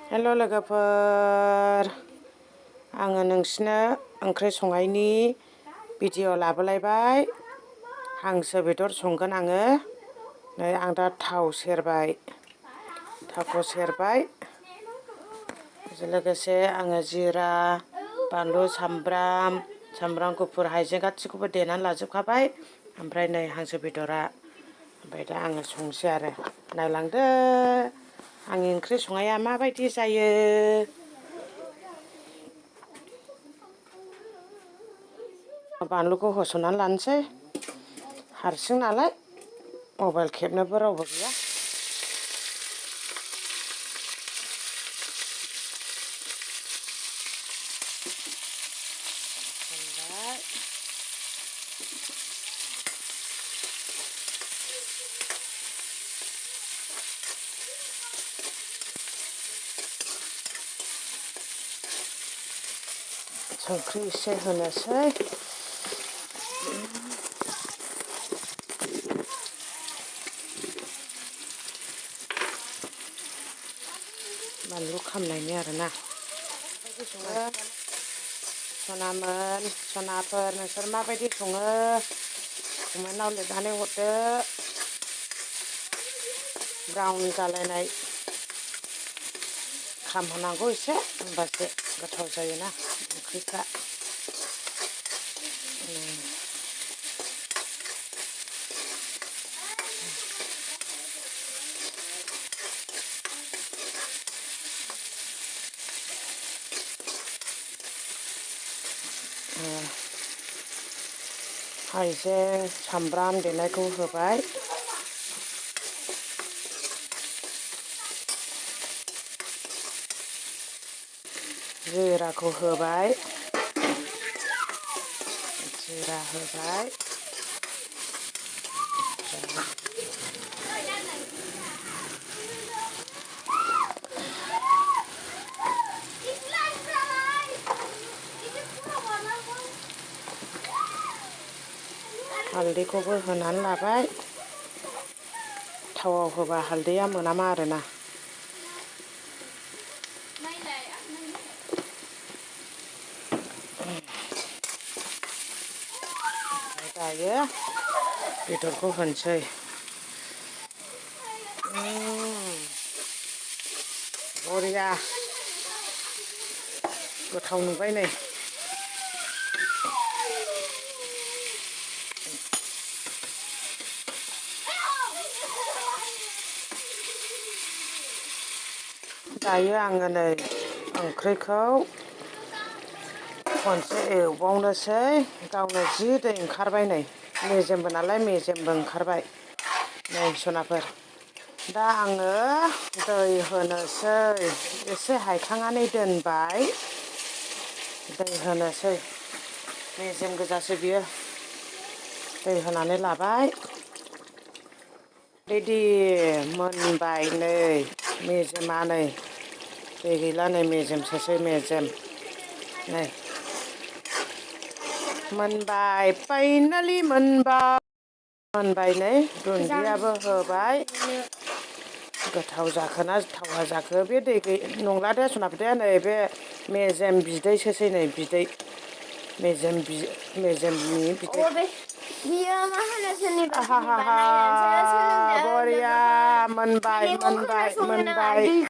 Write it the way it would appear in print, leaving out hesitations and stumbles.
हेल' लोगोफोर, आङो नोंसिनो ओंख्रि संनायनि भिडिअ लाबोलायबाय। हांसो बेदर संगोन आङो। नै आं दा थाव सेरबाय, थावखौ सेरबाय। बेजों लोगोसे आङो जिरा, बानलु, सामब्राम गुफुर, हाइजें गासैखौबो देनानै लाजोबखाबाय। ओमफ्राय नै हांसो बेदरा, ओमफ्राय दा आङो संसै आरो। नायलांदो आंनि ओंख्रि संनाया माबायदि जायो। बानलुखौ होसननानै लानोसै, हारसिं नालाय मबाइल खेबनोबो रावबो गैया। संख्रि एसे होनोसै। बानलु खामनायनि आरोना। माबायदि सङो सनामोन, सनाफोर, नोंसोर माबायदि सङो कमेन्टआव लिरनानै हरदो। ब्राउन जालायनाय खामहोनांगौ एसे, होमबासो गोथाव जायोना ओंख्रिफ्रा। हाइजें, सामब्राम देनायखौ होबाय। जिराखौ होबाय, जिरा होबाय। हालदैखौबो होनानै लाबाय। थावाव होबा हालदैया मोनामा आरोना। दायो बेदरखौ होनोसै। बरिया गोथाव नुबाय नै। दायो आङो नै ओंख्रिखौ खनसे एवबावनोसै। गावनो जि दै ओंखारबाय नै, मेजेमबो नालाय मेजेमबो ओंखारबाय नै सनाफोर। दा आङो दै होनोसै, एसे हायखांनानै दोनबाय। दै होनोसै, मेजेम गोजासो बियो। दै होनानै लाबाय। रेडि मोनबाय नै मेजेमा नै। दै गैला नै मेजेमसोसै मेजेम नै। मोनबाय, फाइनालि मोनबाय। मोनबाय नै, दुन्दियाबो होबाय। गोथाव जाखोना थावा जाखो। बे दै नंला दे सनाफोर, नै बे मेजेम बिदैसोसै नै, बिदै मेजेमनि बिदै। बियो मा होनो सोरनिबा बरिया मोनबाय मोनबाय मोनबाय।